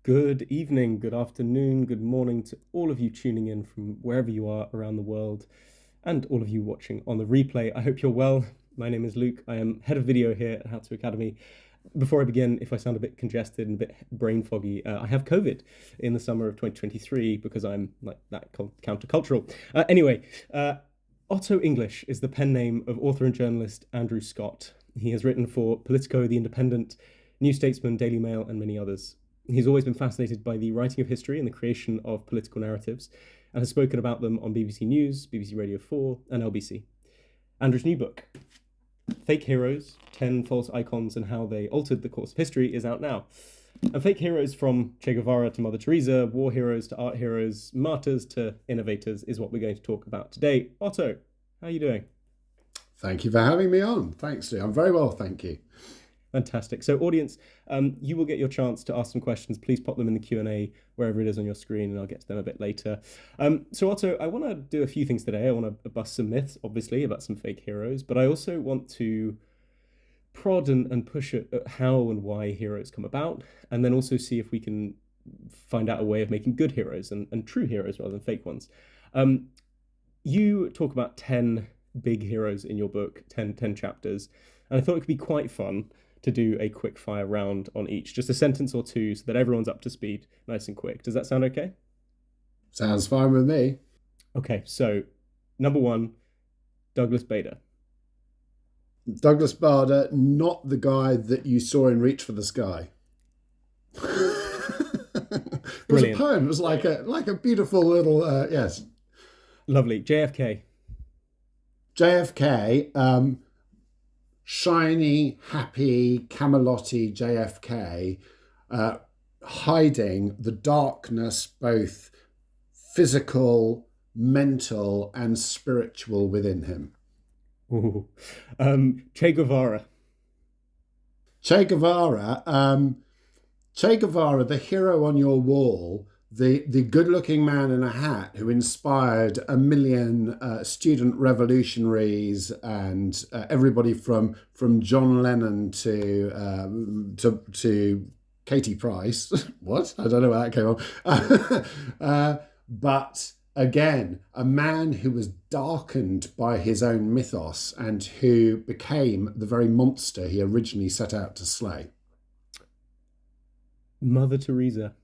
Good evening, good afternoon, good morning to all of you tuning in from wherever you are around the world, and all of you watching on the replay. I hope you're well. My name is Luke. I am head of video here at How To Academy. Before I begin, if I sound a bit congested and a bit brain foggy, I have COVID in the summer of 2023 because I'm like that countercultural. Otto English is the pen name of author and journalist Andrew Scott. He has written for Politico, The Independent, New Statesman, Daily Mail, and many others. He's always been fascinated by the writing of history and the creation of political narratives, and has spoken about them on BBC News, BBC Radio 4, and LBC. Andrew's new book, Fake Heroes, 10 False Icons and How They Altered the Course of History, is out now. And fake heroes, from Che Guevara to Mother Theresa, war heroes to art heroes, martyrs to innovators, is what we're going to talk about today. Otto, how are you doing? Thank you for having me on. Thanks, Lee. I'm very well, thank you. Fantastic. So audience, you will get your chance to ask some questions. Please pop them in the Q&A wherever it is on your screen, and I'll get to them a bit later. So Otto, I want to do a few things today. I want to bust some myths, obviously, about some fake heroes, but I also want to prod and push at how and why heroes come about, and then also see if we can find out a way of making good heroes and true heroes rather than fake ones. You talk about 10 big heroes in your book, 10 chapters, and I thought it could be quite fun to do a quick fire round on each, just a sentence or two so that everyone's up to speed nice and quick. Does that sound okay? Sounds fine with me. Okay, so number one, Douglas Bader. Douglas Bader, not the guy that you saw in Reach for the Sky. It was a poem. It was like a beautiful little, yes. Lovely. JFK. JFK, shiny, happy, Camelot-y JFK, hiding the darkness, both physical, mental, and spiritual within him. Ooh. Che Guevara. Che Guevara, the hero on your wall, the good-looking man in a hat who inspired a million student revolutionaries and everybody from John Lennon to Katie Price. What? I don't know where that came on. But again, a man who was darkened by his own mythos and who became the very monster he originally set out to slay. Mother Teresa.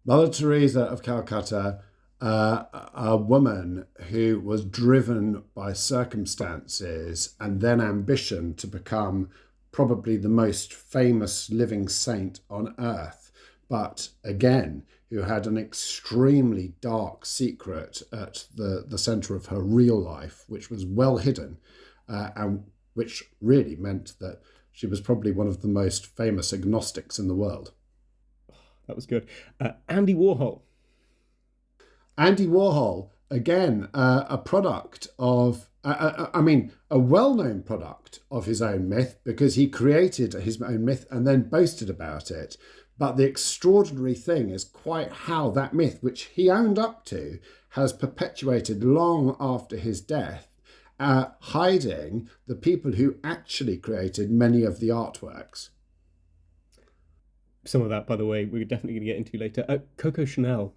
Mother Teresa of Calcutta, a woman who was driven by circumstances and then ambition to become probably the most famous living saint on earth, but again, who had an extremely dark secret at the centre of her real life, which was well hidden, and which really meant that she was probably one of the most famous agnostics in the world. That was good. Andy Warhol. Andy Warhol, again, a product of, a well-known product of his own myth, because he created his own myth and then boasted about it. But the extraordinary thing is quite how that myth, which he owned up to, has perpetuated long after his death, hiding the people who actually created many of the artworks. Some of that, by the way, we're definitely going to get into later. Coco Chanel.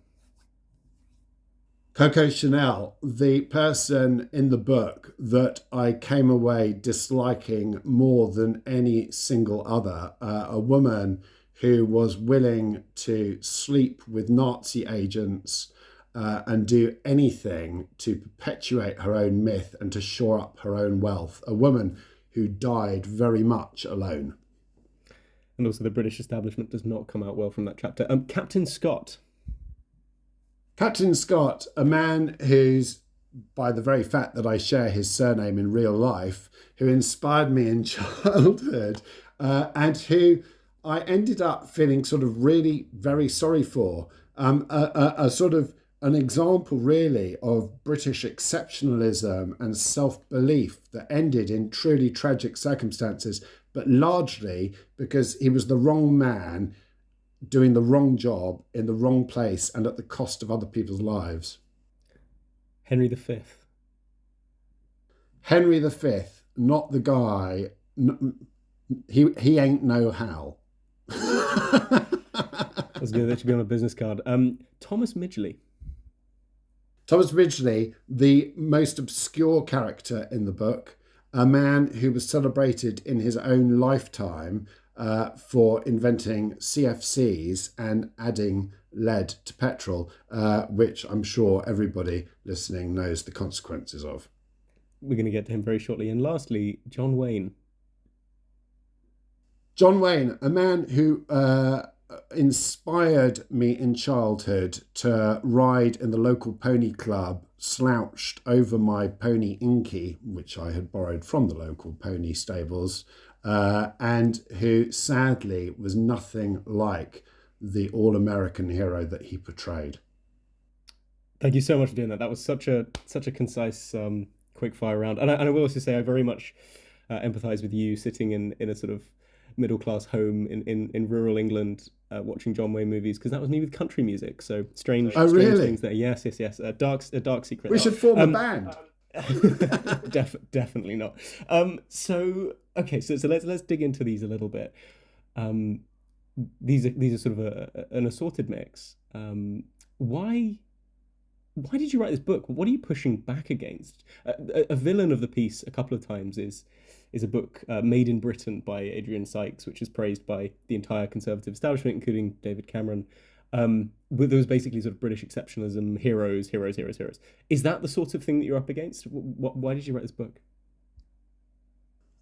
Coco Chanel, the person in the book that I came away disliking more than any single other, a woman who was willing to sleep with Nazi agents and do anything to perpetuate her own myth and to shore up her own wealth. A woman who died very much alone. And also the British establishment does not come out well from that chapter. Captain Scott. Captain Scott, a man who's, by the very fact that I share his surname in real life, who inspired me in childhood, and who I ended up feeling sort of really very sorry for. A sort of an example really of British exceptionalism and self-belief that ended in truly tragic circumstances, but largely because he was the wrong man doing the wrong job in the wrong place and at the cost of other people's lives. Henry V. Henry V, not the guy, he ain't no Hal. was good. That should be on a business card. Thomas Midgley. Thomas Ridgely, the most obscure character in the book, a man who was celebrated in his own lifetime for inventing CFCs and adding lead to petrol, which I'm sure everybody listening knows the consequences of. We're going to get to him very shortly. And lastly, John Wayne. John Wayne, a man who inspired me in childhood to ride in the local pony club, slouched over my pony Inky, which I had borrowed from the local pony stables, and who sadly was nothing like the all-American hero that he portrayed. Thank you so much for doing that. That was such a concise, quick fire round. And I will also say I very much empathise with you sitting in a sort of middle class home in rural England watching John Wayne movies, because that was me with country music. So strange, oh, strange really? things there. Yes. A dark secret. We should form a band. Definitely not. So let's dig into these a little bit. These are sort of an assorted mix. Why did you write this book? What are you pushing back against? A villain of the piece a couple of times is a book Made in Britain by Adrian Sykes, which is praised by the entire conservative establishment, including David Cameron. But there was basically sort of British exceptionalism, heroes. Is that the sort of thing that you're up against? Why did you write this book?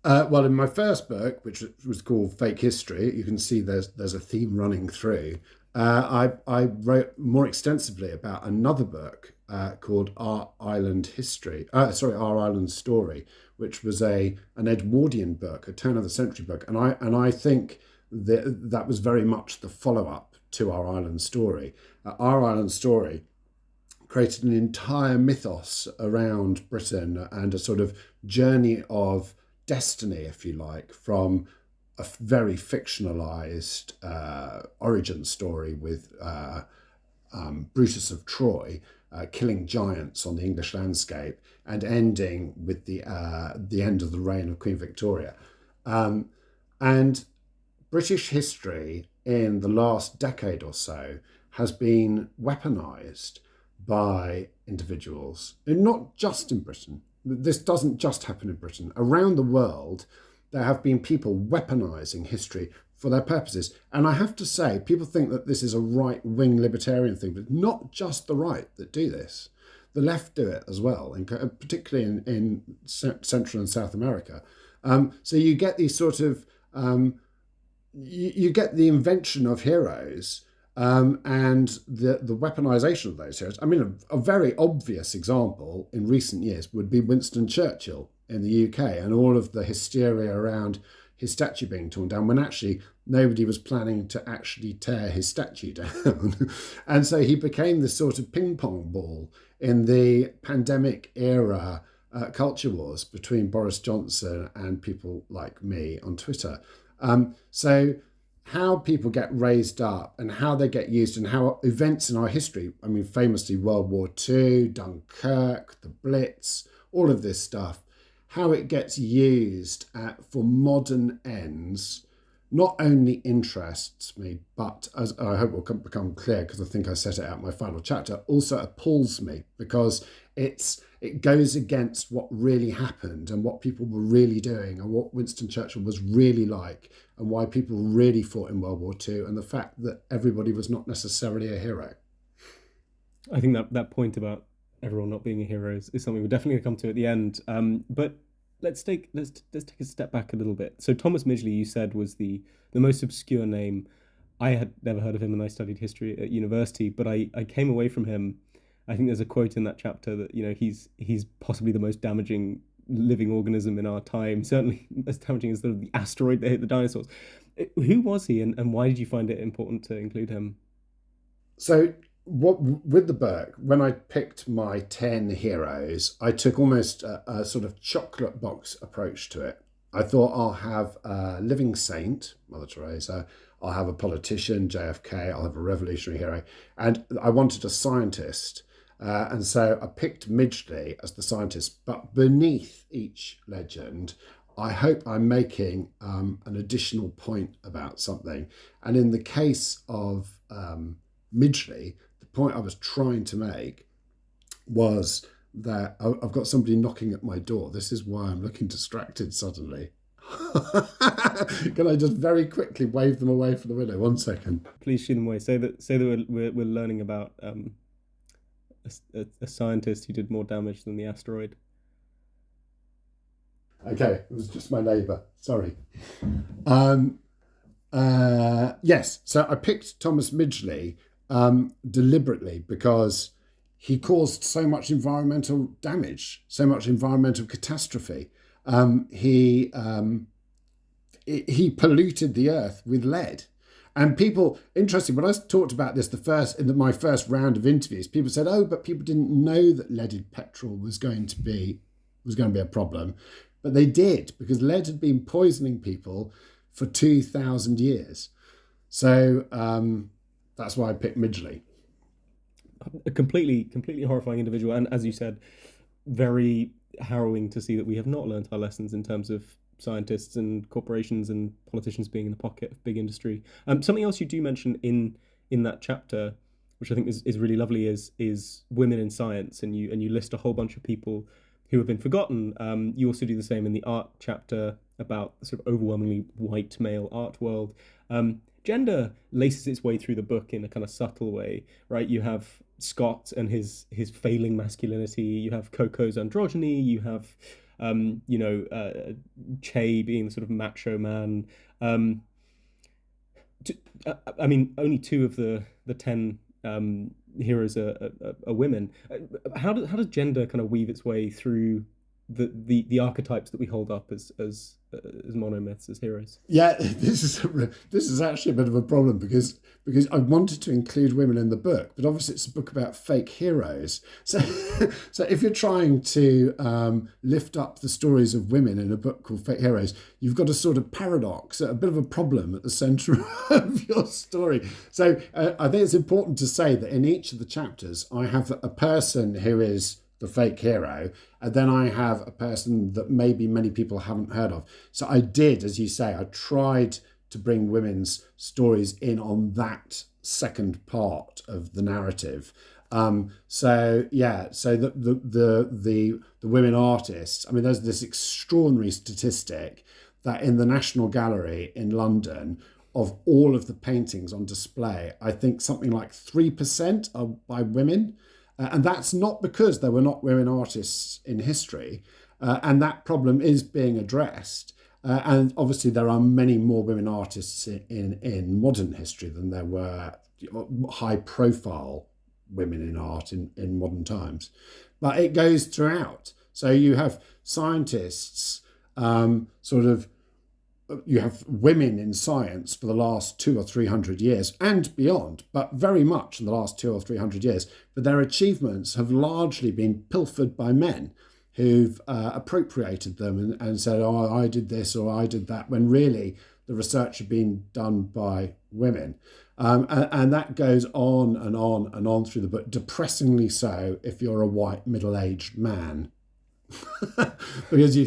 Well, in my first book, which was called Fake History, you can see there's a theme running through. I wrote more extensively about another book called Our Island Story, which was an Edwardian book, a turn of the century book, and I think that was very much the follow-up to Our Island Story. Our Island Story created an entire mythos around Britain and a sort of journey of destiny, if you like, from a very fictionalized origin story with Brutus of Troy killing giants on the English landscape and ending with the end of the reign of Queen Victoria. And British history in the last decade or so has been weaponized by individuals, and not just in Britain. This doesn't just happen in Britain. Around the world, there have been people weaponizing history for their purposes. And I have to say, people think that this is a right-wing libertarian thing, but not just the right that do this. The left do it as well, and particularly in Central and South America. So you get these sort of, you get the invention of heroes and the weaponization of those heroes. I mean, a very obvious example in recent years would be Winston Churchill in the UK and all of the hysteria around his statue being torn down, when actually nobody was planning to actually tear his statue down. And so he became this sort of ping pong ball in the pandemic era culture wars between Boris Johnson and people like me on Twitter. So how people get raised up and how they get used, and how events in our history, I mean, famously World War II, Dunkirk, the Blitz, all of this stuff, how it gets used for modern ends, not only interests me, but, as I hope will become clear, because I think I set it out in my final chapter, also appalls me, because it goes against what really happened and what people were really doing and what Winston Churchill was really like and why people really fought in World War II, and the fact that everybody was not necessarily a hero. I think that point about everyone not being a hero is something we're definitely going to come to at the end. But let's take a step back a little bit. So Thomas Midgley, you said, was the most obscure name. I had never heard of him, and I studied history at university, but I came away from him. I think there's a quote in that chapter that, you know, he's possibly the most damaging living organism in our time, certainly as damaging as the asteroid that hit the dinosaurs. Who was he, and why did you find it important to include him? So with the book, when I picked my 10 heroes, I took almost a sort of chocolate box approach to it. I thought I'll have a living saint, Mother Theresa, I'll have a politician, JFK, I'll have a revolutionary hero, and I wanted a scientist. And so I picked Midgley as the scientist, but beneath each legend, I hope I'm making an additional point about something. And in the case of Midgley, the point I was trying to make was that I've got somebody knocking at my door. This is why I'm looking distracted suddenly. Can I just very quickly wave them away from the window? 1 second. Please shoot them away. Say that we're learning about a scientist who did more damage than the asteroid. Okay, it was just my neighbour. Sorry. Yes, so I picked Thomas Midgley deliberately because he caused so much environmental damage, so much environmental catastrophe. He polluted the earth with lead. And people, interesting, when I talked about this in my first round of interviews, people said, "Oh, but people didn't know that leaded petrol was going to be a problem." But they did, because lead had been poisoning people for 2,000 years. So that's why I picked Midgley. A completely horrifying individual, and as you said, very harrowing to see that we have not learned our lessons in terms of scientists and corporations and politicians being in the pocket of big industry. Something else you do mention in that chapter, which I think is really lovely, is women in science, and you list a whole bunch of people who have been forgotten. You also do the same in the art chapter about the sort of overwhelmingly white male art world. Gender laces its way through the book in a kind of subtle way, right? You have Scott and his failing masculinity. You have Coco's androgyny. You have, Che being the sort of macho man. Only 2 of the 10 heroes are women. How does gender kind of weave its way through the archetypes that we hold up as monomyths, as heroes? Yeah, this is actually a bit of a problem because I wanted to include women in the book, but obviously it's a book about fake heroes. So if you're trying to lift up the stories of women in a book called Fake Heroes, you've got a sort of paradox, a bit of a problem at the centre of your story. So I think it's important to say that in each of the chapters, I have a person who is the fake hero, and then I have a person that maybe many people haven't heard of. So I did, as you say, I tried to bring women's stories in on that second part of the narrative. So the women artists, I mean, there's this extraordinary statistic that in the National Gallery in London, of all of the paintings on display, I think something like 3% are by women. And that's not because there were not women artists in history. And that problem is being addressed. And obviously there are many more women artists in modern history than there were high profile women in art in modern times. But it goes throughout. So you have scientists, you have women in science for the last 200 or 300 years and beyond, but very much in the last 200 or 300 years. But their achievements have largely been pilfered by men who've appropriated them and said, "Oh, I did this or I did that," when really the research had been done by women. And that goes on and on and on through the book, depressingly so if you're a white middle-aged man. because you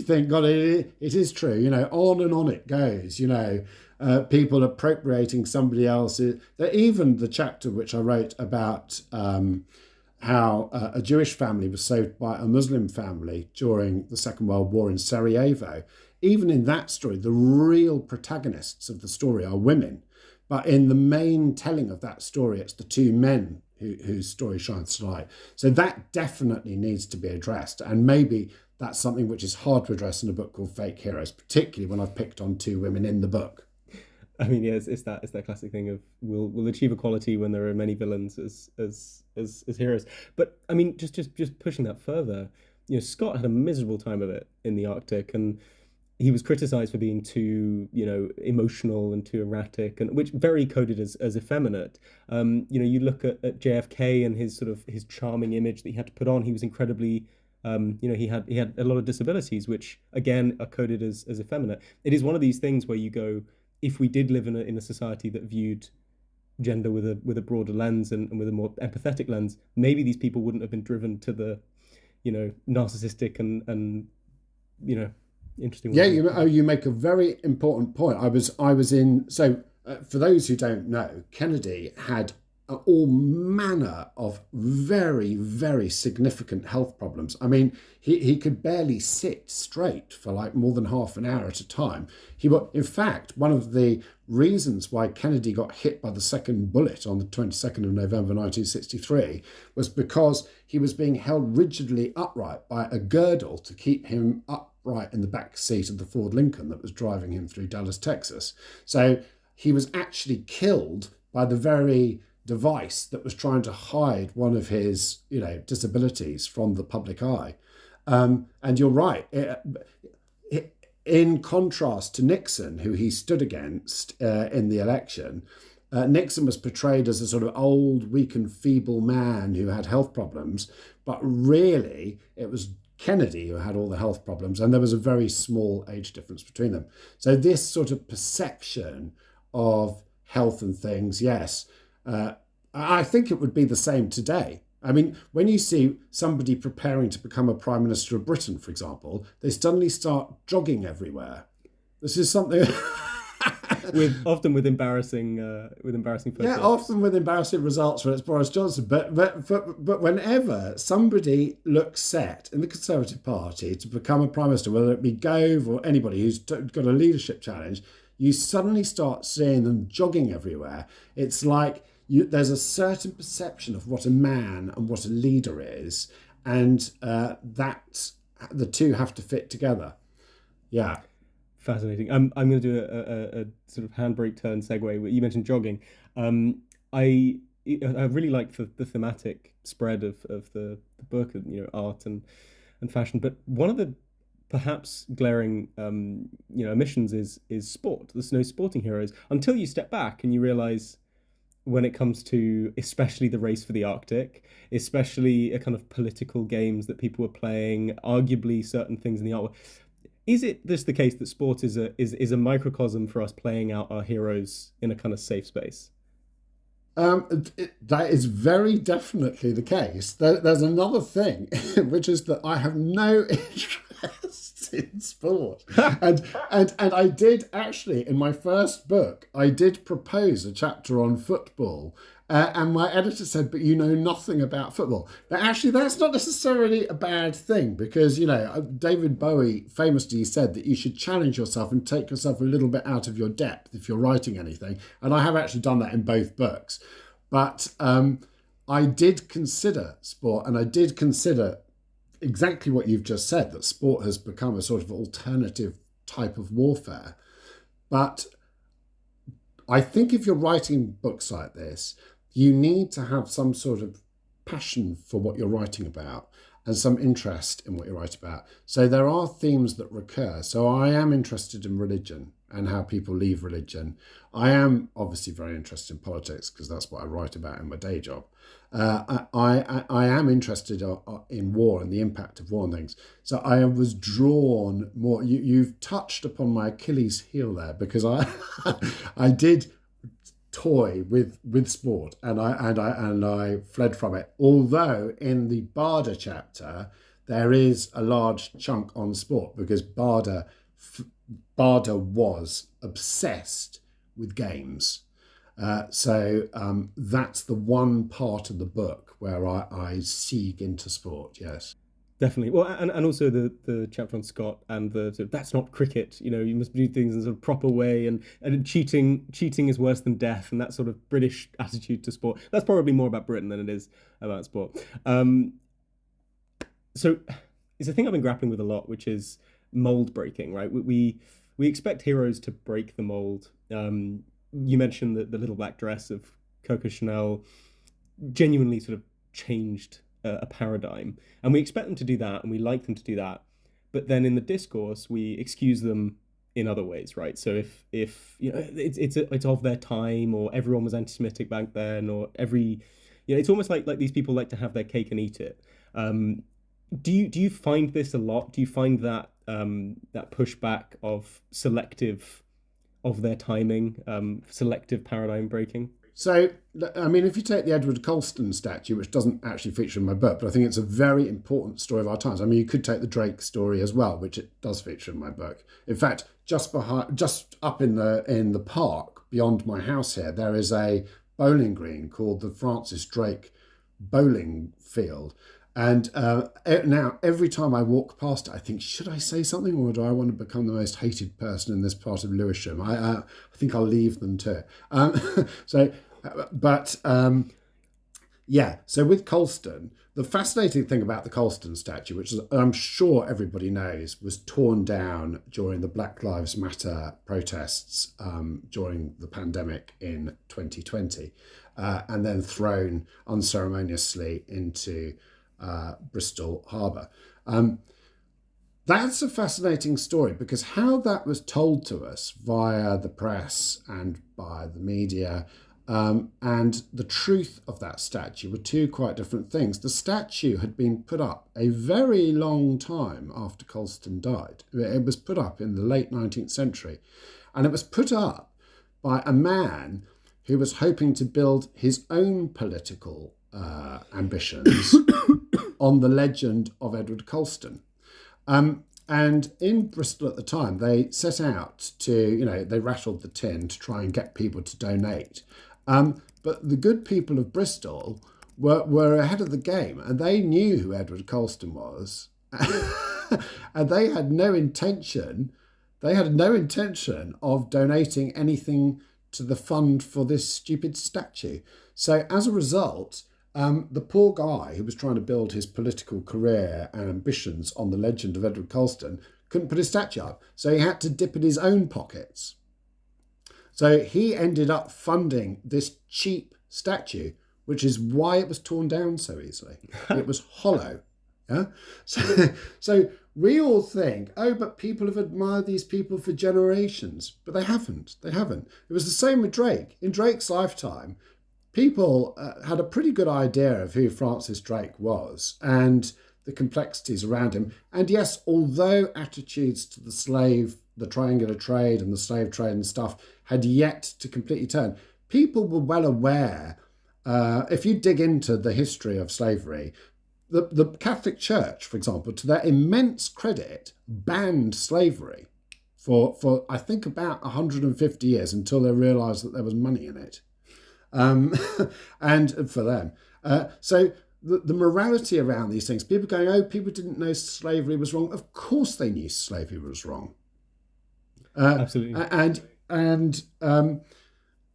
think, God, it is true, on and on it goes, people appropriating somebody else's. Even the chapter which I wrote about how a Jewish family was saved by a Muslim family during the Second World War in Sarajevo. Even in that story, the real protagonists of the story are women. But in the main telling of that story, it's the 2 men whose story shines to light. So that definitely needs to be addressed. And maybe that's something which is hard to address in a book called Fake Heroes, particularly when I've picked on 2 women in the book. I mean, yeah, it's that classic thing of we'll achieve equality when there are many villains as heroes. But I mean, just pushing that further, Scott had a miserable time of it in the Arctic, and he was criticized for being too, emotional and too erratic, and which very coded as effeminate. You look at JFK and his charming image that he had to put on. He was incredibly, he had a lot of disabilities, which again are coded as effeminate. It is one of these things where you go, if we did live in a society that viewed gender with a broader lens and with a more empathetic lens, maybe these people wouldn't have been driven to the, narcissistic and interesting. Yeah, you make a very important point. I was in. So for those who don't know, Kennedy had all manner of very, very significant health problems. I mean, he could barely sit straight for like more than half an hour at a time. In fact, one of the reasons why Kennedy got hit by the second bullet on the 22nd of November 1963 was because he was being held rigidly upright by a girdle to keep him upright in the back seat of the Ford Lincoln that was driving him through Dallas, Texas. So he was actually killed by the very device that was trying to hide one of his, disabilities from the public eye. And you're right. In contrast to Nixon, who he stood against in the election, Nixon was portrayed as a sort of old, weak and feeble man who had health problems. But really, it was Kennedy who had all the health problems. And there was a very small age difference between them. So this sort of perception of health and things, yes, I think it would be the same today. I mean, when you see somebody preparing to become a Prime Minister of Britain, for example, they suddenly start jogging everywhere. This is something... often with embarrassing photos. Yeah, often with embarrassing results when it's Boris Johnson. But whenever somebody looks set in the Conservative Party to become a Prime Minister, whether it be Gove or anybody who's got a leadership challenge, you suddenly start seeing them jogging everywhere. It's like there's a certain perception of what a man and what a leader is, and that the two have to fit together. Yeah. Fascinating. I'm going to do a sort of handbrake turn segue. You mentioned jogging. I really like the thematic spread of the book, art and fashion. But one of the perhaps glaring omissions is sport. There's no sporting heroes until you step back and you realize, when it comes to especially the race for the Arctic, especially a kind of political games that people were playing, arguably certain things in the art. Is it this the case that sport is a microcosm for us playing out our heroes in a kind of safe space? That is very definitely the case. There's another thing, which is that I have no interest in sport, and I did actually, in my first book, I did propose a chapter on football. And my editor said, but you know nothing about football. But actually, that's not necessarily a bad thing, because, David Bowie famously said that you should challenge yourself and take yourself a little bit out of your depth if you're writing anything. And I have actually done that in both books. But I did consider sport, and I did consider exactly what you've just said, that sport has become a sort of alternative type of warfare. But I think if you're writing books like this, you need to have some sort of passion for what you're writing about and some interest in what you write about. So there are themes that recur. So I am interested in religion and how people leave religion. I am obviously very interested in politics because that's what I write about in my day job. I am interested in war and the impact of war and things. So I was drawn more. You've touched upon my Achilles heel there, because I did toy with sport and I fled from it. Although in the Barda chapter there is a large chunk on sport, because Barda was obsessed with games. So that's the one part of the book where I seek into sport. Yes, definitely. Well, and also the chapter on Scott and the sort of, that's not cricket. You must do things in a sort of proper way, and cheating is worse than death, and that sort of British attitude to sport. That's probably more about Britain than it is about sport. So it's a thing I've been grappling with a lot, which is mold breaking. Right? We expect heroes to break the mold. You mentioned that the little black dress of Coco Chanel genuinely sort of changed a paradigm, and we expect them to do that, and we like them to do that, but then in the discourse we excuse them in other ways, right? So if it's of their time, or everyone was anti-Semitic back then, or it's almost like these people like to have their cake and eat it. Do you find this a lot? Do you find that that pushback of selective of their timing, selective paradigm breaking? So, I mean, if you take the Edward Colston statue, which doesn't actually feature in my book, but I think it's a very important story of our times. I mean, you could take the Drake story as well, which it does feature in my book. In fact, just up in the park beyond my house here, there is a bowling green called the Francis Drake Bowling Field. And now every time I walk past it, I think, should I say something, or do I want to become the most hated person in this part of Lewisham? I think I'll leave them to it. So with Colston, the fascinating thing about the Colston statue, which is, I'm sure everybody knows, was torn down during the Black Lives Matter protests during the pandemic in 2020, and then thrown unceremoniously into Bristol Harbour. That's a fascinating story, because how that was told to us via the press and by the media, and the truth of that statue were two quite different things. The statue had been put up a very long time after Colston died. It was put up in the late 19th century, and it was put up by a man who was hoping to build his own political ambitions on the legend of Edward Colston. And in Bristol at the time, they set out to, they rattled the tin to try and get people to donate. But the good people of Bristol were ahead of the game, and they knew who Edward Colston was. And they had no intention of donating anything to the fund for this stupid statue. So as a result, the poor guy who was trying to build his political career and ambitions on the legend of Edward Colston couldn't put his statue up, so he had to dip in his own pockets. So he ended up funding this cheap statue, which is why it was torn down so easily. It was hollow. Yeah. So we all think, oh, but people have admired these people for generations, but they haven't. It was the same with Drake. In Drake's lifetime, people had a pretty good idea of who Francis Drake was and the complexities around him. And yes, although attitudes to the triangular trade and the slave trade and stuff had yet to completely turn, people were well aware. If you dig into the history of slavery, the Catholic Church, for example, to their immense credit, banned slavery for I think about 150 years until they realised that there was money in it. And for them. So the morality around these things, people going, oh, people didn't know slavery was wrong. Of course they knew slavery was wrong. Absolutely.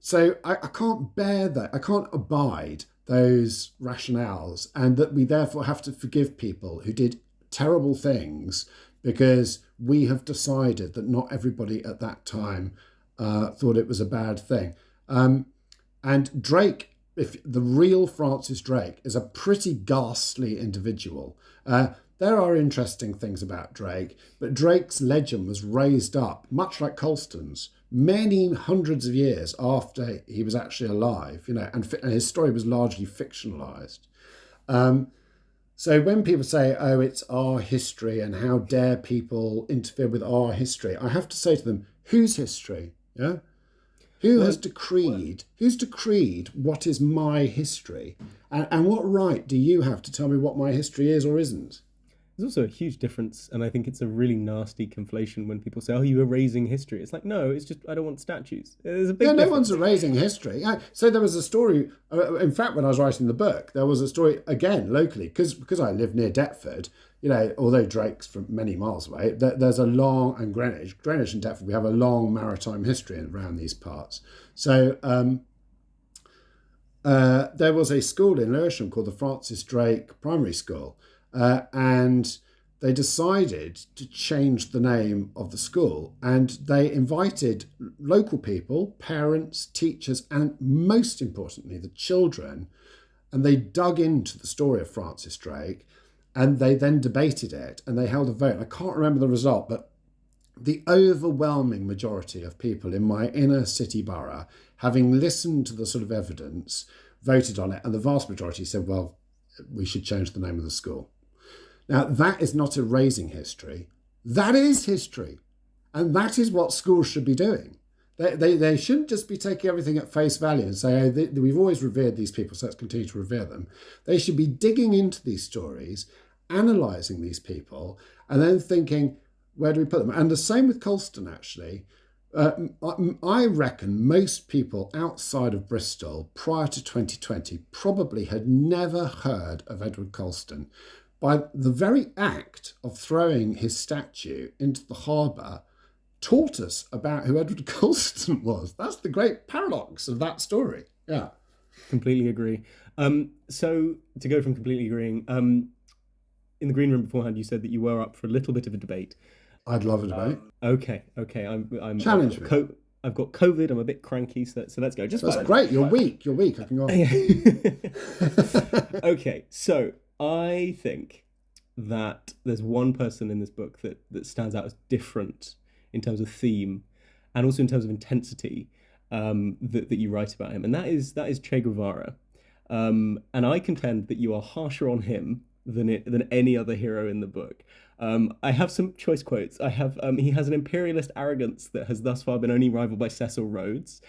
So I can't bear that. I can't abide those rationales, and that we therefore have to forgive people who did terrible things because we have decided that not everybody at that time thought it was a bad thing. And Drake, if the real Francis Drake, is a pretty ghastly individual. There are interesting things about Drake, but Drake's legend was raised up, much like Colston's, many hundreds of years after he was actually alive, and his story was largely fictionalized. So when people say, oh, it's our history and how dare people interfere with our history, I have to say to them, whose history? Yeah. Who's decreed what is my history? And what right do you have to tell me what my history is or isn't? There's also a huge difference, and I think it's a really nasty conflation when people say, oh, you're erasing history. It's like, no, it's just I don't want statues. There's a big difference. No one's erasing history. So there was a story, in fact, when I was writing the book, there was a story, again, locally, because I live near Deptford, although Drake's from many miles away, there's a long, and Greenwich and Deptford, we have a long maritime history around these parts. So there was a school in Lewisham called the Francis Drake Primary School, and they decided to change the name of the school, and they invited local people, parents, teachers, and most importantly, the children, and they dug into the story of Francis Drake, and they then debated it, and they held a vote. I can't remember the result, but the overwhelming majority of people in my inner city borough, having listened to the sort of evidence, voted on it, and the vast majority said, well, we should change the name of the school. Now, that is not erasing history. That is history. And that is what schools should be doing. They shouldn't just be taking everything at face value and say, oh, we've always revered these people, so let's continue to revere them. They should be digging into these stories, analysing these people, and then thinking, where do we put them? And the same with Colston, actually. I reckon most people outside of Bristol prior to 2020 probably had never heard of Edward Colston. By the very act of throwing his statue into the harbour, taught us about who Edward Colston was. That's the great paradox of that story. Yeah. Completely agree. So to go from completely agreeing, in the green room beforehand, you said that you were up for a little bit of a debate. I'd love a debate. Okay. Challenge me. I've got COVID. I'm a bit cranky, so let's go. That's great. You're weak. I can go on. Okay, so I think that there's one person in this book that stands out as different in terms of theme and also in terms of intensity, that you write about him, and that is Che Guevara. And I contend that you are harsher on him than any other hero in the book. I have some choice quotes. He has an imperialist arrogance that has thus far been only rivaled by Cecil Rhodes.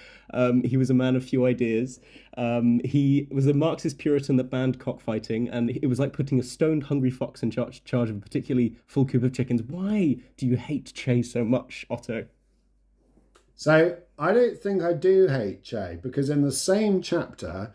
He was a man of few ideas. He was a Marxist Puritan that banned cockfighting, and it was like putting a stoned hungry fox in charge of a particularly full coop of chickens. Why do you hate Che so much, Otto? So I don't think I do hate Che, because in the same chapter,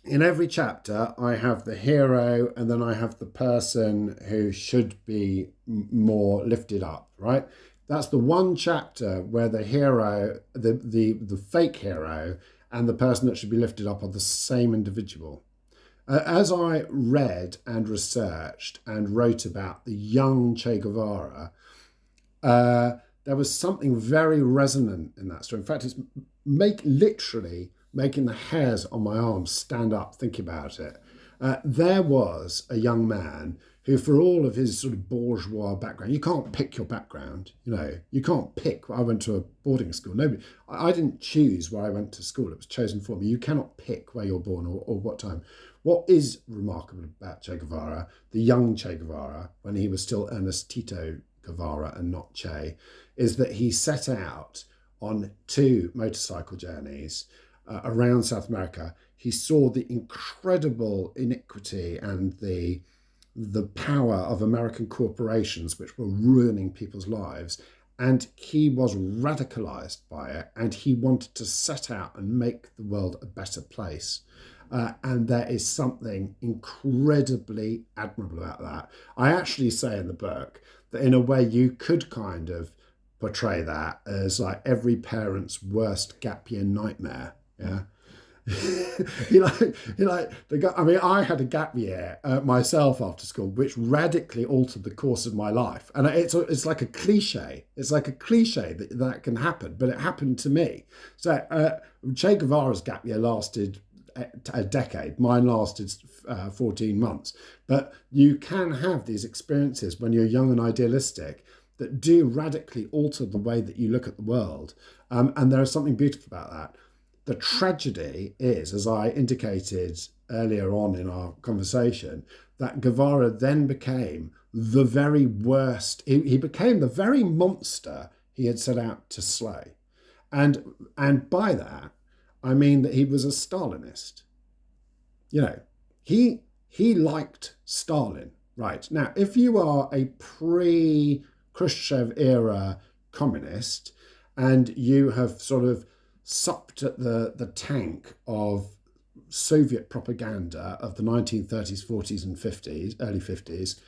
in every chapter, I have the hero and then I have the person who should be more lifted up, right? That's the one chapter where the hero, the fake hero, and the person that should be lifted up are the same individual. As I read and researched and wrote about the young Che Guevara, there was something very resonant in that story. In fact, it's literally making the hairs on my arms stand up thinking about it. There was a young man who, for all of his sort of bourgeois background, you can't pick your background, you can't pick. I went to a boarding school. I didn't choose where I went to school. It was chosen for me. You cannot pick where you're born or what time. What is remarkable about Che Guevara, the young Che Guevara, when he was still Ernestito Guevara and not Che, is that he set out on 2 motorcycle journeys around South America. He saw the incredible iniquity and the power of American corporations, which were ruining people's lives. And he was radicalized by it, and he wanted to set out and make the world a better place. And there is something incredibly admirable about that. I actually say in the book that in a way you could kind of portray that as like every parent's worst gap year nightmare. Yeah. I had a gap year myself after school, which radically altered the course of my life. And it's like a cliche. It's like a cliche that can happen, but it happened to me. So Che Guevara's gap year lasted a decade. Mine lasted 14 months. But you can have these experiences when you're young and idealistic that do radically alter the way that you look at the world. And there is something beautiful about that. The tragedy is, as I indicated earlier on in our conversation, that Guevara then became the very worst. He became the very monster he had set out to slay. And by that, I mean that he was a Stalinist. He liked Stalin. Right. Now, if you are a pre-Khrushchev era communist and you have sort of supped at the tank of Soviet propaganda of the 1930s, 40s and 50s, early 50s,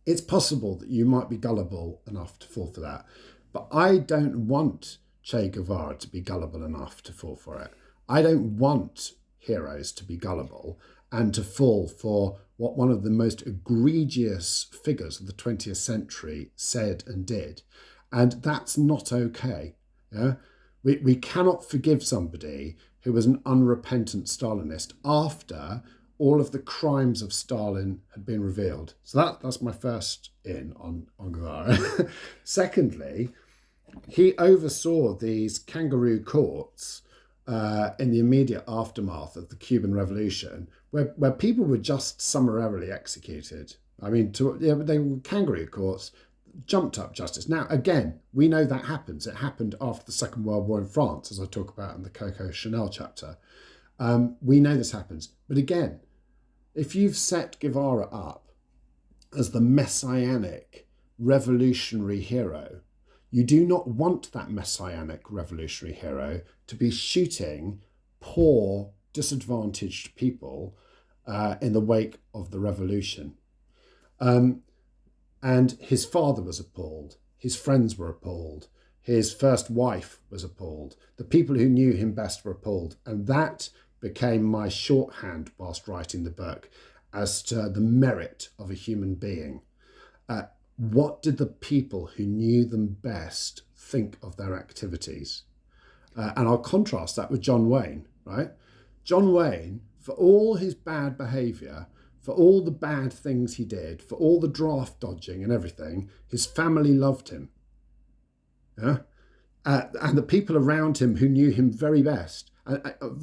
it's possible that you might be gullible enough to fall for that. But I don't want Che Guevara to be gullible enough to fall for it. I don't want heroes to be gullible and to fall for what one of the most egregious figures of the 20th century said and did. And that's not okay. Yeah? We cannot forgive somebody who was an unrepentant Stalinist after all of the crimes of Stalin had been revealed. So that's my first in on Guevara. Secondly, he oversaw these kangaroo courts in the immediate aftermath of the Cuban Revolution, where people were just summarily executed. I mean, they were kangaroo courts, jumped up justice. Now, again, we know that happens. It happened after the Second World War in France, as I talk about in the Coco Chanel chapter. We know this happens. But again, if you've set Guevara up as the messianic revolutionary hero, You do not want that messianic revolutionary hero to be shooting poor, disadvantaged people in the wake of the revolution. And his father was appalled. His friends were appalled. His first wife was appalled. The people who knew him best were appalled. And that became my shorthand whilst writing the book as to the merit of a human being. What did the people who knew them best think of their activities? And I'll contrast that with John Wayne, right? John Wayne, for all his bad behaviour, for all the bad things he did, for all the draft dodging and everything, his family loved him. Yeah? And the people around him who knew him very best,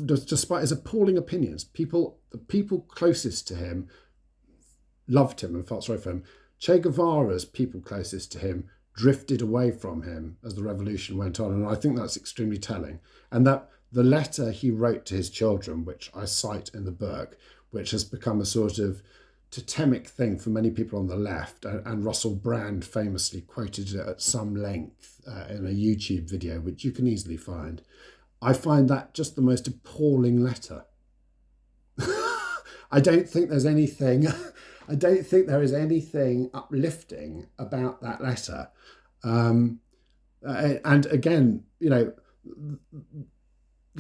despite his appalling opinions, the people closest to him loved him and felt sorry for him. Che Guevara's people closest to him drifted away from him as the revolution went on. And I think that's extremely telling. And that the letter he wrote to his children, which I cite in the book, which has become a sort of totemic thing for many people on the left, and Russell Brand famously quoted it at some length in a YouTube video, which you can easily find. I find that just the most appalling letter. I don't think there is anything uplifting about that letter. And again, the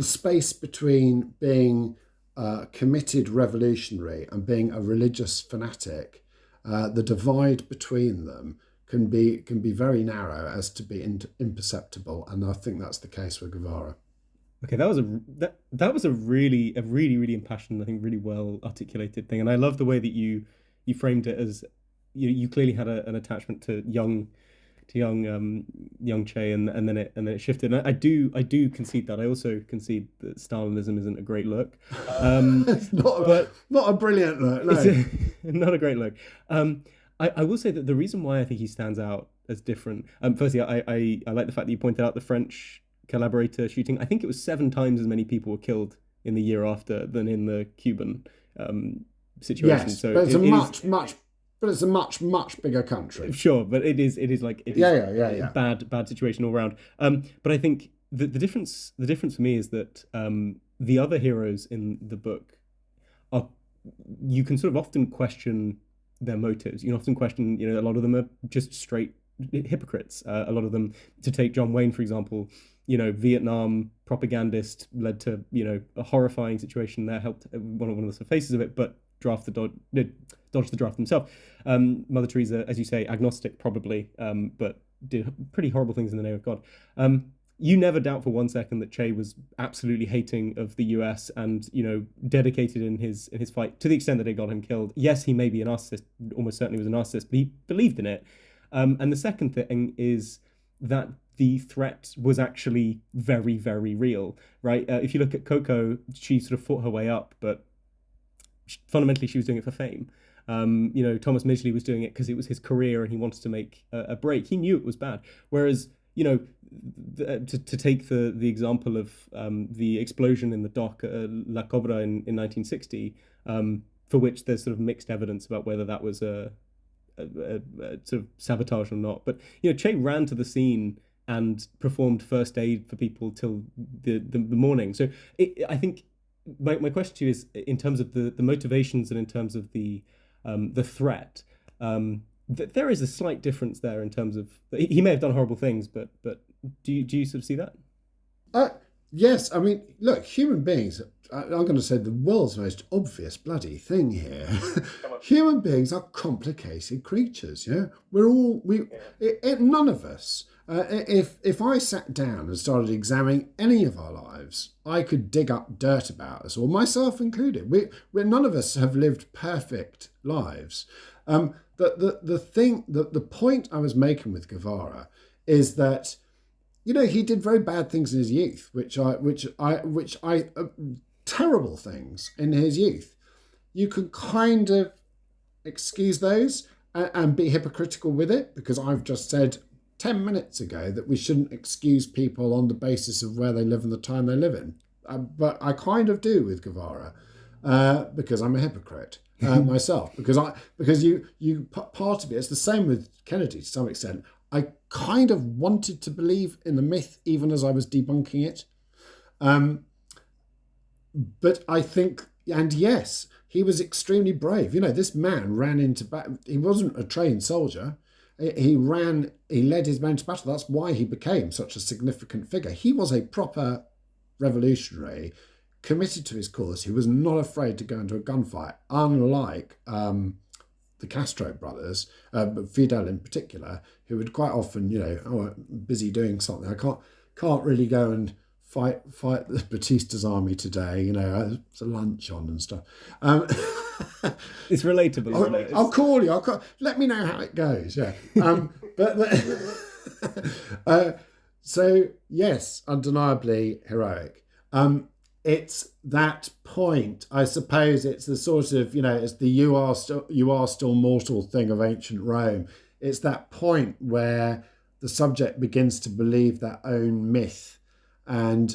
space between being a committed revolutionary and being a religious fanatic, the divide between them can be very narrow as to be imperceptible, and I think that's the case with Guevara. Okay, that was a really impassioned, I think, really well articulated thing, and I love the way that you framed it as you clearly had an attachment to young Che, and then it shifted. And I do concede that. I also concede that Stalinism isn't a great look. It's not a brilliant look. No. Not a great look. I will say that the reason why I think he stands out as different. Firstly, I like the fact that you pointed out the French collaborator shooting. I think it was 7 times as many people were killed in the year after than in the Cuban situation. Yes, so but it's a much bigger country. Sure, but it is bad situation all around. But I think the difference for me is that the other heroes in the book you can sort of often question their motives. You can often question, a lot of them are just straight hypocrites. A lot of them, to take John Wayne, for example, Vietnam propagandist, led to, a horrifying situation there, helped one of the faces of it, but dodged the draft himself. Mother Teresa, as you say, agnostic probably, but did pretty horrible things in the name of God. You never doubt for one second that Che was absolutely hating of the US and, dedicated in his fight to the extent that it got him killed. Yes, he may be a narcissist, almost certainly was a narcissist, but he believed in it. And the second thing is that the threat was actually very, very real, right? If you look at Coco, she sort of fought her way up, but fundamentally she was doing it for fame. Thomas Midgley was doing it because it was his career and he wanted to make a break. He knew it was bad. Whereas, to take the example of the explosion in the dock at La Cobra in 1960, for which there's sort of mixed evidence about whether that was a sort of sabotage or not. But, Che ran to the scene and performed first aid for people till the morning. So I think my question to you is, in terms of the motivations and in terms of the threat, there is a slight difference there in terms of he may have done horrible things, but do you sort of see that? Yes, I mean, look, human beings. I'm going to say the world's most obvious bloody thing here. Human beings are complicated creatures. Yeah, none of us. If I sat down and started examining any of our lives, I could dig up dirt about us, or myself included. None of us have lived perfect lives. The point I was making with Guevara is that, he did very bad things in his youth, terrible things in his youth. You can kind of excuse those and be hypocritical with it, because I've just said 10 minutes ago that we shouldn't excuse people on the basis of where they live and the time they live in. But I kind of do with Guevara, because I'm a hypocrite myself. Because part of it, it's the same with Kennedy to some extent. I kind of wanted to believe in the myth even as I was debunking it. But I think, and yes, he was extremely brave. You know, this man ran into battle. He wasn't a trained soldier. He led his men to battle. That's why he became such a significant figure. He was a proper revolutionary, committed to his cause. He was not afraid to go into a gunfight, unlike the Castro brothers, but Fidel in particular, who would quite often, I'm busy doing something. I can't really go and fight the Batista's army today. It's a lunch on and stuff. It's relatable. Isn't it? I'll call you. Let me know how it goes. Yeah. So yes, undeniably heroic. It's that point, I suppose. It's the sort of, it's the you are still mortal thing of ancient Rome. It's that point where the subject begins to believe their own myth, and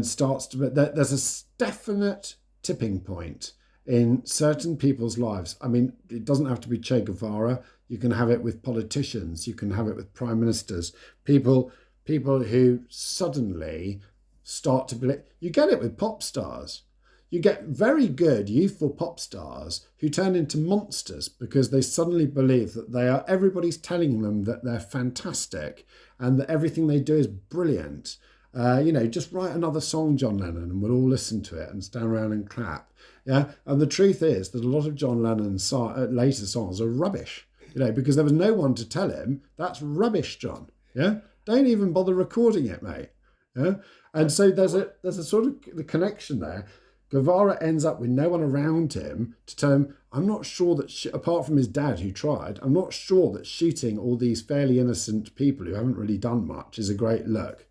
starts to. There's a definite tipping point in certain people's lives. I mean, it doesn't have to be Che Guevara. You can have it with politicians. You can have it with prime ministers. People who suddenly start to believe. You get it with pop stars. You get very good youthful pop stars who turn into monsters because they suddenly believe that everybody's telling them that they're fantastic and that everything they do is brilliant. Just write another song, John Lennon, and we'll all listen to it and stand around and clap. Yeah, and the truth is that a lot of John Lennon's later songs are rubbish. Because there was no one to tell him that's rubbish, John. Yeah, don't even bother recording it, mate. Yeah, and so there's a sort of the connection there. Guevara ends up with no one around him to tell him, I'm not sure that, apart from his dad who tried, I'm not sure that shooting all these fairly innocent people who haven't really done much is a great look.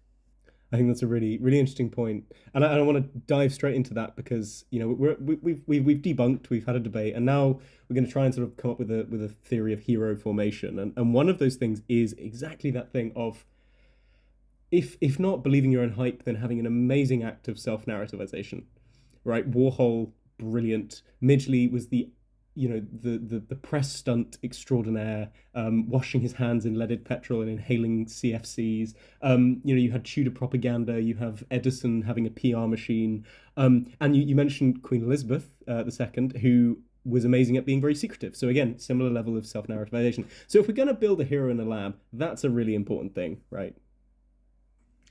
I think that's a really, really interesting point, and I want to dive straight into that because we've debunked, we've had a debate, and now we're going to try and sort of come up with a theory of hero formation, and one of those things is exactly that thing of if not believing your own hype, then having an amazing act of self-narrativization, right? Warhol, brilliant. Midgley was the press stunt extraordinaire, washing his hands in leaded petrol and inhaling CFCs. You had Tudor propaganda, you have Edison having a PR machine. And you mentioned Queen Elizabeth II, who was amazing at being very secretive. So again, similar level of self-narrativization. So if we're going to build a hero in a lab, that's a really important thing, right?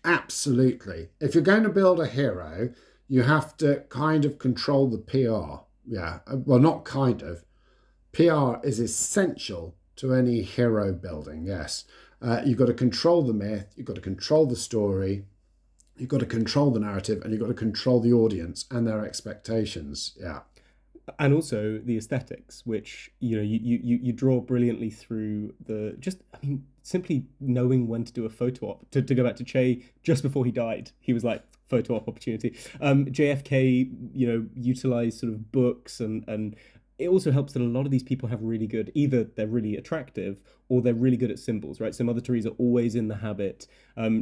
Absolutely. If you're going to build a hero, you have to kind of control the PR. Yeah, well, not kind of. PR is essential to any hero building, yes. You've got to control the myth, you've got to control the story, you've got to control the narrative, and you've got to control the audience and their expectations, yeah. And also the aesthetics, which, you draw brilliantly through simply knowing when to do a photo op. To go back to Che, just before he died, he was like, photo op opportunity. JFK, utilized sort of books, and it also helps that a lot of these people have really good, either they're really attractive or they're really good at symbols, right? So Mother Teresa always in the habit.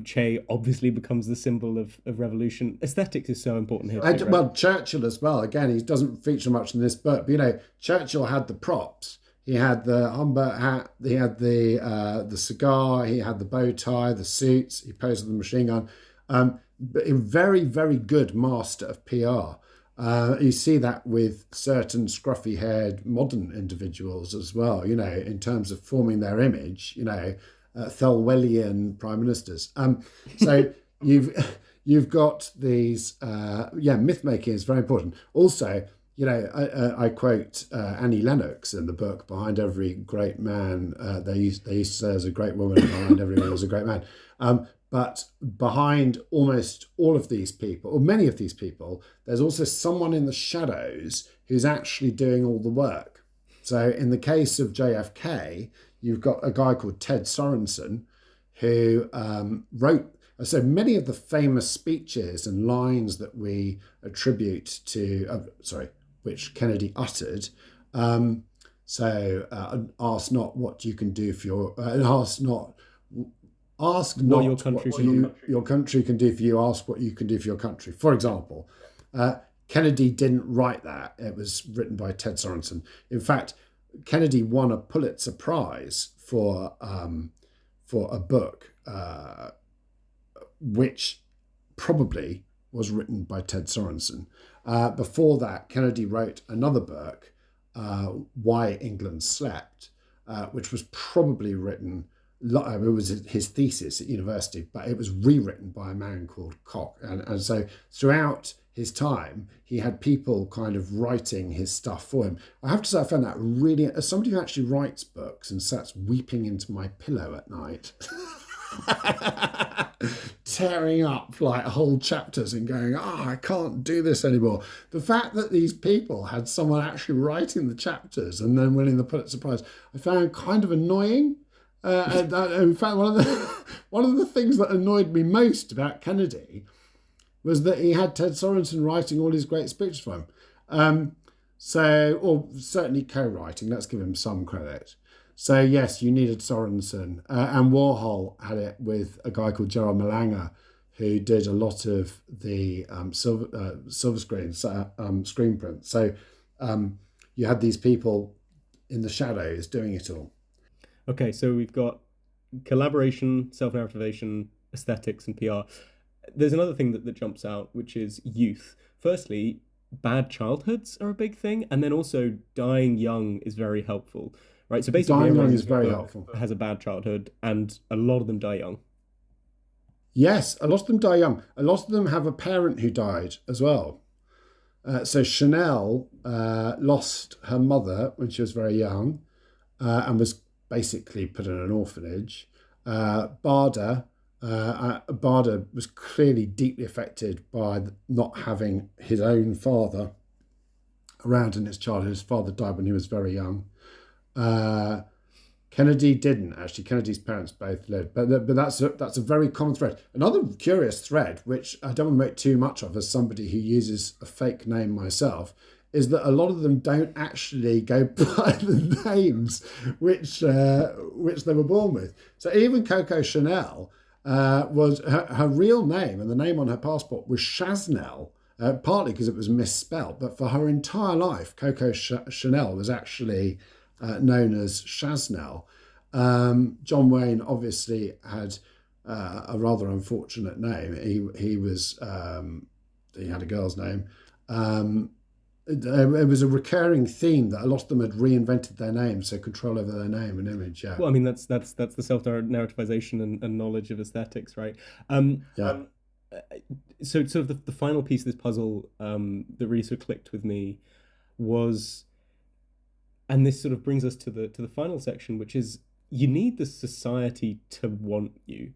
Che obviously becomes the symbol of revolution. Aesthetics is so important here. Right? Well, Churchill as well. Again, he doesn't feature much in this book, but Churchill had the props. He had the Humbert hat, he had the cigar, he had the bow tie, the suits, he posed with the machine gun. But a very, very good master of PR. You see that with certain scruffy-haired modern individuals as well, in terms of forming their image, Thelwellian prime ministers. So you've got these, myth making is very important. Also, I quote Annie Lennox in the book, behind every great man, they used to say there's a great woman, behind every man was a great man. But behind almost all of these people, or many of these people, there's also someone in the shadows who's actually doing all the work. So in the case of JFK, you've got a guy called Ted Sorensen who wrote so many of the famous speeches and lines that we attribute to, which Kennedy uttered. Ask not what you can do for your, ask not what your country can do for you, ask what you can do for your country. For example, Kennedy didn't write that. It was written by Ted Sorensen. In fact, Kennedy won a Pulitzer Prize for for a book which probably was written by Ted Sorensen. Before that, Kennedy wrote another book, Why England Slept, which was probably written, it was his thesis at university, but it was rewritten by a man called Koch. And so throughout his time, he had people kind of writing his stuff for him. I have to say, I found that really, as somebody who actually writes books and sits weeping into my pillow at night, tearing up like whole chapters and going, I can't do this anymore. The fact that these people had someone actually writing the chapters and then winning the Pulitzer Prize, I found kind of annoying. In fact, one of the things that annoyed me most about Kennedy was that he had Ted Sorensen writing all his great speeches for him. Or certainly co-writing, let's give him some credit. So yes, you needed Sorensen. And Warhol had it with a guy called Gerald Malanger, who did a lot of the silver screen print. So you had these people in the shadows doing it all. Okay, so we've got collaboration, self-narrativation, aesthetics, and PR. There's another thing that jumps out, which is youth. Firstly, bad childhoods are a big thing, and then also dying young is very helpful, right? So basically, dying young is very helpful. Has a bad childhood, and a lot of them die young. Yes, a lot of them die young. A lot of them have a parent who died as well. So Chanel lost her mother when she was very young, and was basically put in an orphanage. Barda was clearly deeply affected by not having his own father around in his childhood. His father died when he was very young. Kennedy didn't actually. Kennedy's parents both lived, but that's a very common thread. Another curious thread, which I don't want to make too much of as somebody who uses a fake name myself, is that a lot of them don't actually go by the names which they were born with. So even Coco Chanel was her real name, and the name on her passport was Chaznelle, partly because it was misspelled, but for her entire life, Coco Chanel was actually known as Chaznelle. John Wayne obviously had a rather unfortunate name. He had a girl's name. It was a recurring theme that a lot of them had reinvented their names, so control over their name and image. Yeah. Well, I mean that's the self-narrativization and knowledge of aesthetics, right? So sort of the final piece of this puzzle that really sort of clicked with me was, and this sort of brings us to the final section, which is you need the society to want you,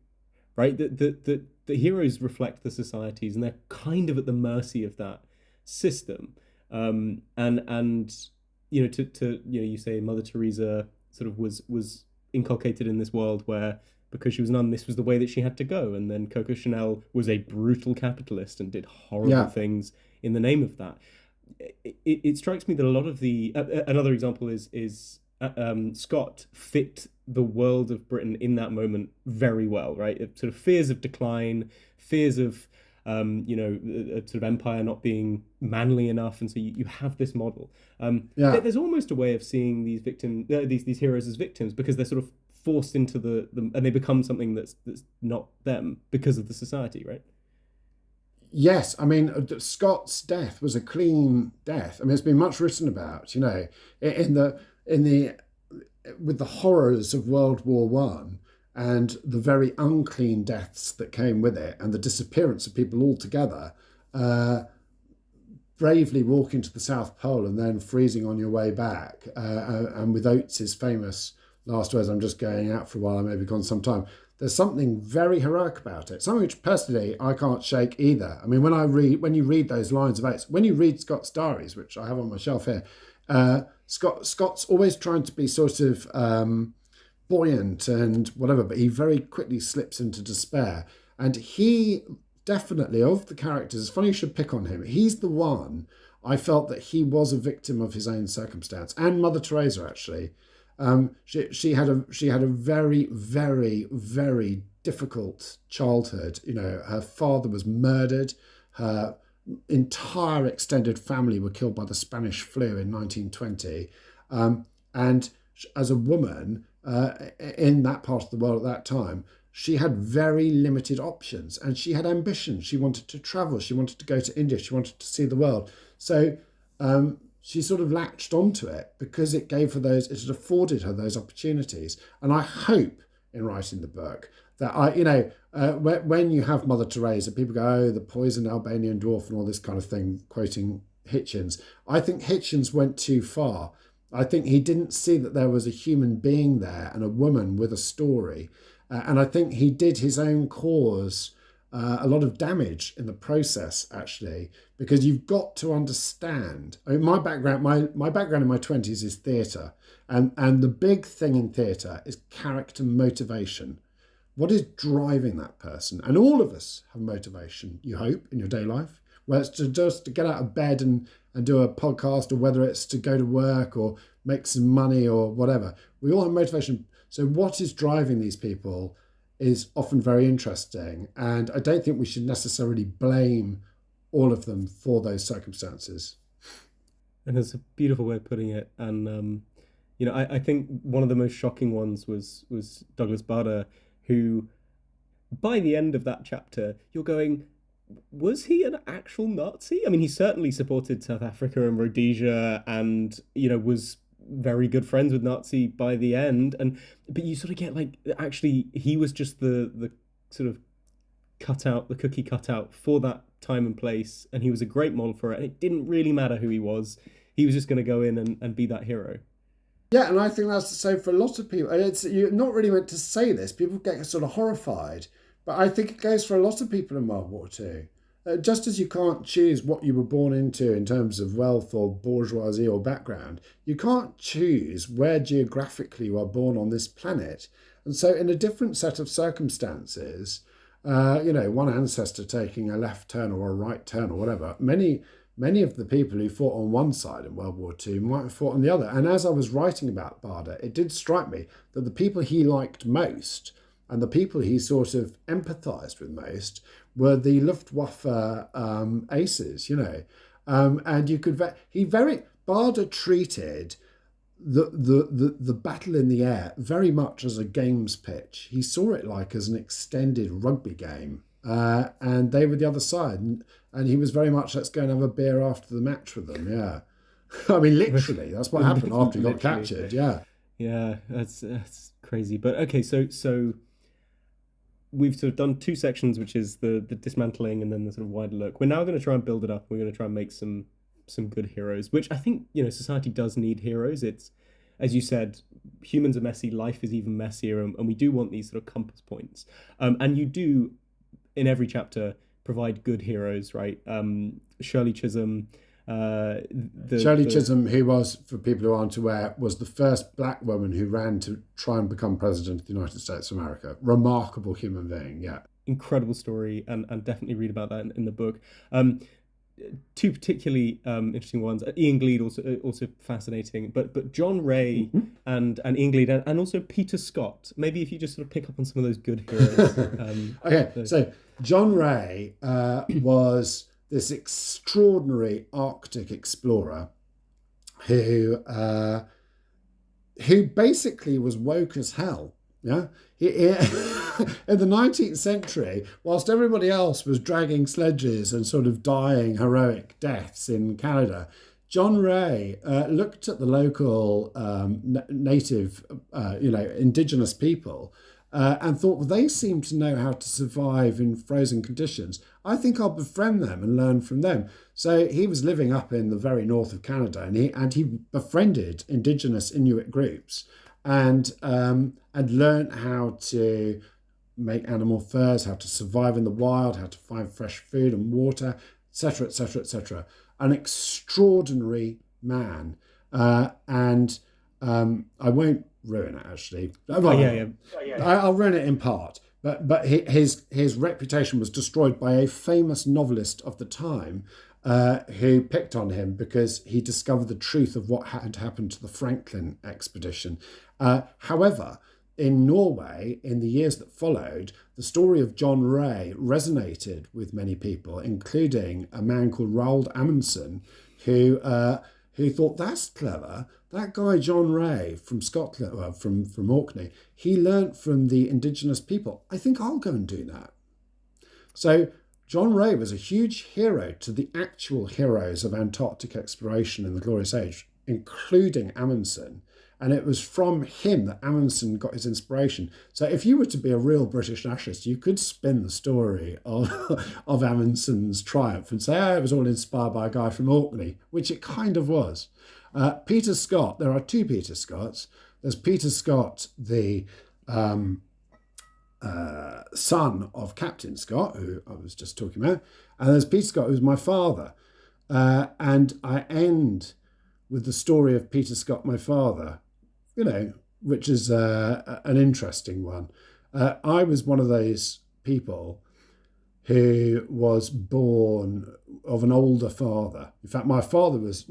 right? The heroes reflect the societies, and they're kind of at the mercy of that system. And you know, you say Mother Teresa sort of was inculcated in this world where, because she was a nun, this was the way that she had to go. And then Coco Chanel was a brutal capitalist and did horrible things in the name of that. It strikes me that a lot of the another example is Scott fit the world of Britain in that moment very well, right? Sort of fears of decline, fears of a sort of empire not being manly enough, and so you have this model. There's almost a way of seeing these these heroes as victims, because they're sort of forced into the and they become something that's not them because of the society, right? Yes, I mean Scott's death was a clean death. I mean, it's been much written about, you know, with the horrors of World War One and the very unclean deaths that came with it, and the disappearance of people altogether, bravely walking to the South Pole and then freezing on your way back, and with Oates's famous last words, "I'm just going out for a while, I may be gone some time." There's something very heroic about it, something which personally I can't shake either. I mean, when you read those lines of Oates, when you read Scott's diaries, which I have on my shelf here, Scott's always trying to be sort of buoyant and whatever, but he very quickly slips into despair. And he definitely, of the characters, it's funny you should pick on him, he's the one I felt that he was a victim of his own circumstance. And Mother Teresa, actually. She had a very, very, very difficult childhood. You know, her father was murdered. Her entire extended family were killed by the Spanish flu in 1920. And as a woman, in that part of the world at that time, she had very limited options, and she had ambition. She wanted to travel. She wanted to go to India. She wanted to see the world. So she sort of latched onto it because it gave her those, it afforded her those opportunities. And I hope in writing the book that when you have Mother Teresa, people go, oh, the poisoned Albanian dwarf and all this kind of thing, quoting Hitchens. I think Hitchens went too far. I think he didn't see that there was a human being there and a woman with a story. And I think he did his own cause a lot of damage in the process, actually, because you've got to understand. I mean, my background in my 20s is theatre. And the big thing in theatre is character motivation. What is driving that person? And all of us have motivation, you hope, in your day life, whether it's to get out of bed and do a podcast, or whether it's to go to work or make some money or whatever. We all have motivation. So what is driving these people is often very interesting. And I don't think we should necessarily blame all of them for those circumstances. And it's a beautiful way of putting it. And, I think one of the most shocking ones was Douglas Bader, who by the end of that chapter, you're going, was he an actual Nazi? I mean, he certainly supported South Africa and Rhodesia and, was very good friends with Nazi by the end. But you sort of get like, actually, he was just the sort of cookie cutout for that time and place. And he was a great model for it. And it didn't really matter who he was. He was just going to go in and be that hero. Yeah, and I think that's so for a lot of people. You're not really meant to say this. People get sort of horrified. But I think it goes for a lot of people in World War II. Just as you can't choose what you were born into in terms of wealth or bourgeoisie or background, you can't choose where geographically you are born on this planet. And so in a different set of circumstances, one ancestor taking a left turn or a right turn or whatever, many of the people who fought on one side in World War II might have fought on the other. And as I was writing about Bader, it did strike me that the people he liked most and the people he sort of empathised with most were the Luftwaffe aces, and you could Bader treated the battle in the air very much as a games pitch. He saw it like as an extended rugby game, and they were the other side, and he was very much, let's go and have a beer after the match with them. Yeah, I mean literally, that's what happened after he got captured. Yeah, that's crazy. But okay, so we've sort of done two sections, which is the dismantling and then the sort of wider look. We're now going to try and build it up. We're going to try and make some good heroes, which I think, society does need heroes. It's, as you said, humans are messy, life is even messier, and we do want these sort of compass points. And you do, in every chapter, provide good heroes, right? Shirley Chisholm, Chisholm, who was, for people who aren't aware, was the first black woman who ran to try and become president of the United States of America. Remarkable human being, yeah. Incredible story, and definitely read about that in the book. Two particularly interesting ones. Ian Gleed also fascinating, but John Ray and Ian Gleed and also Peter Scott. Maybe if you just sort of pick up on some of those good heroes. So John Ray was this extraordinary Arctic explorer who basically was woke as hell. Yeah, in the 19th century, whilst everybody else was dragging sledges and sort of dying heroic deaths in Canada, John Ray looked at the local native, indigenous people and thought, well, they seem to know how to survive in frozen conditions. I think I'll befriend them and learn from them. So he was living up in the very north of Canada, and he befriended indigenous Inuit groups and learned how to make animal furs, how to survive in the wild, how to find fresh food and water, etc., etc., etc. An extraordinary man, and I won't ruin it actually. I'll ruin it in part. But his reputation was destroyed by a famous novelist of the time who picked on him because he discovered the truth of what had happened to the Franklin expedition. However, in Norway, in the years that followed, the story of John Ray resonated with many people, including a man called Roald Amundsen, who who thought, that's clever. That guy John Ray from Scotland, well, from Orkney, he learnt from the indigenous people. I think I'll go and do that. So John Ray was a huge hero to the actual heroes of Antarctic exploration in the Glorious Age, including Amundsen. And it was from him that Amundsen got his inspiration. So if you were to be a real British nationalist, you could spin the story of, of Amundsen's triumph and say, oh, it was all inspired by a guy from Orkney, which it kind of was. Peter Scott, there are two Peter Scotts. There's Peter Scott, the son of Captain Scott, who I was just talking about, and there's Peter Scott, who's my father. And I end with the story of Peter Scott, my father, which is an interesting one. I was one of those people who was born of an older father. In fact, my father was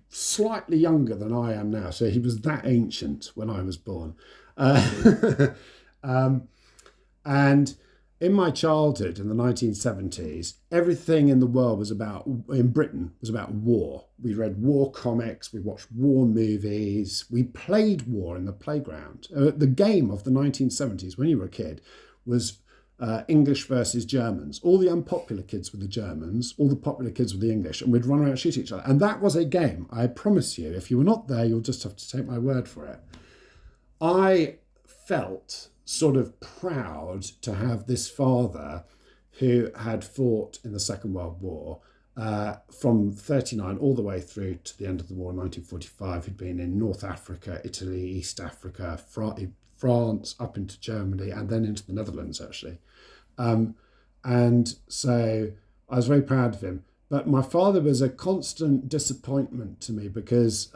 slightly younger than I am now, so he was that ancient when I was born. And in my childhood, in the 1970s, everything in the world in Britain was about war. We read war comics, we watched war movies, we played war in the playground. The game of the 1970s, when you were a kid, was English versus Germans. All the unpopular kids were the Germans, all the popular kids were the English, and we'd run around and shoot each other. And that was a game, I promise you. If you were not there, you'll just have to take my word for it. I felt sort of proud to have this father who had fought in the Second World War from 39 all the way through to the end of the war in 1945. He'd been in North Africa, Italy, East Africa, France, up into Germany, and then into the Netherlands, actually. And so I was very proud of him. But my father was a constant disappointment to me because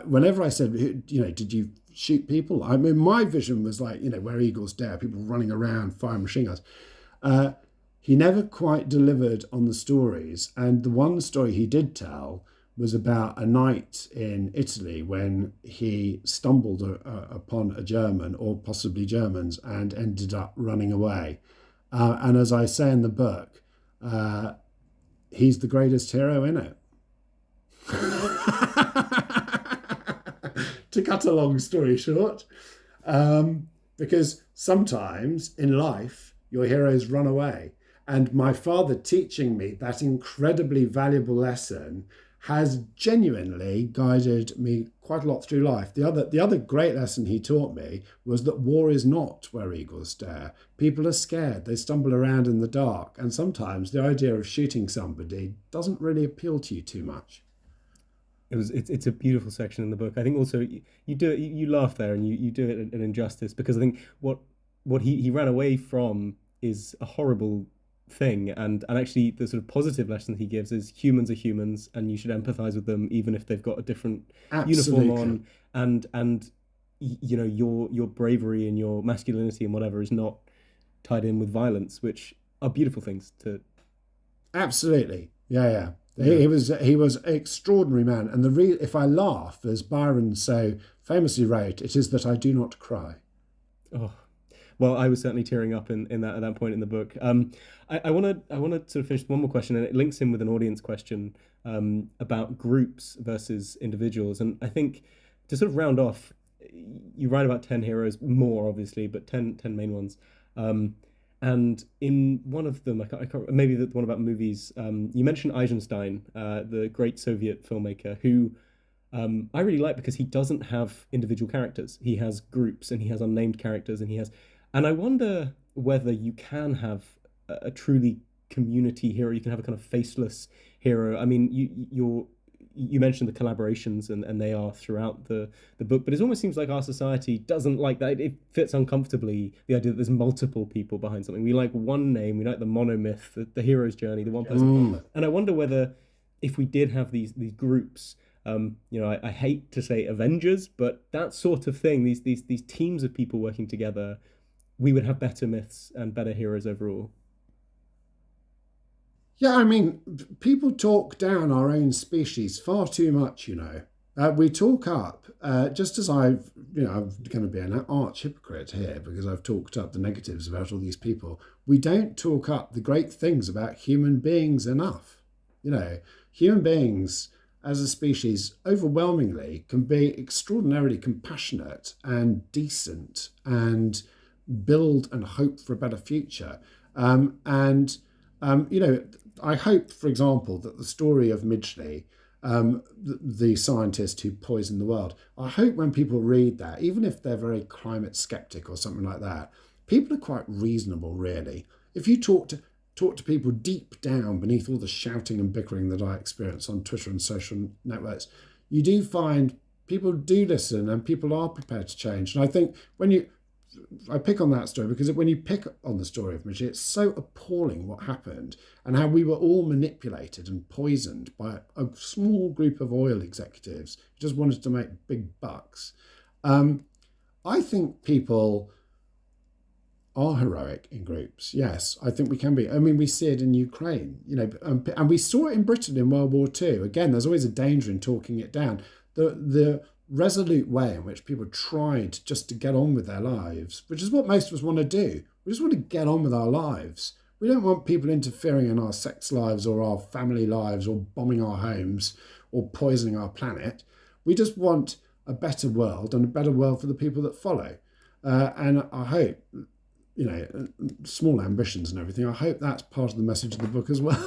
whenever I said, did you shoot people? I mean, my vision was like, where eagles dare, people running around, firing machine guns. He never quite delivered on the stories. And the one story he did tell was about a night in Italy when he stumbled upon a German, or possibly Germans, and ended up running away. And as I say in the book, he's the greatest hero in it. To cut a long story short, because sometimes in life, your heroes run away. And my father teaching me that incredibly valuable lesson has genuinely guided me quite a lot through life. The other great lesson he taught me was that war is not where eagles dare. People are scared. They stumble around in the dark. And sometimes the idea of shooting somebody doesn't really appeal to you too much. It's a beautiful section in the book. I think also you laugh there and you do it an injustice, because I think what he ran away from is a horrible thing, and actually the sort of positive lesson he gives is humans are humans and you should empathize with them even if they've got a different uniform on, and your bravery and your masculinity and whatever is not tied in with violence, which are beautiful things to. Absolutely, yeah. He was an extraordinary man, and if I laugh, as Byron so famously wrote, it is that I do not cry. Oh, well, I was certainly tearing up in that at that point in the book. I want to sort of finish with one more question, and it links in with an audience question about groups versus individuals. And I think to sort of round off, you write about 10 heroes, more obviously, but 10 main ones. And in one of them, I can't maybe the one about movies, you mentioned Eisenstein, the great Soviet filmmaker, who I really like because he doesn't have individual characters. He has groups and he has unnamed characters, and I wonder whether you can have a truly community hero. You can have a kind of faceless hero. I mean, you mentioned the collaborations and they are throughout the book, but it almost seems like our society doesn't like that. It fits uncomfortably, the idea that there's multiple people behind something. We like one name, we like the monomyth, the hero's journey, the one person. And I wonder whether if we did have these groups, I hate to say Avengers, but that sort of thing, these teams of people working together, we would have better myths and better heroes overall. Yeah, I mean, people talk down our own species far too much, We talk up, just as I'm going to be an arch hypocrite here because I've talked up the negatives about all these people. We don't talk up the great things about human beings enough. Human beings as a species overwhelmingly can be extraordinarily compassionate and decent and build and hope for a better future. I hope, for example, that the story of Midgley, the scientist who poisoned the world, I hope when people read that, even if they're very climate skeptic or something like that, people are quite reasonable, really. If you talk to people deep down beneath all the shouting and bickering that I experience on Twitter and social networks, you do find people do listen and people are prepared to change. And I think I pick on that story because when you pick on the story of Midgley, it's so appalling what happened and how we were all manipulated and poisoned by a small group of oil executives who just wanted to make big bucks. I think people are heroic in groups. Yes, I think we can be. I mean, we see it in Ukraine, and we saw it in Britain in World War II. Again, there's always a danger in talking it down. The resolute way in which people tried just to get on with their lives, which is what most of us want to do. We just want to get on with our lives. We don't want people interfering in our sex lives or our family lives or bombing our homes or poisoning our planet. We just want a better world and a better world for the people that follow. And I hope, small ambitions and everything, I hope that's part of the message of the book as well.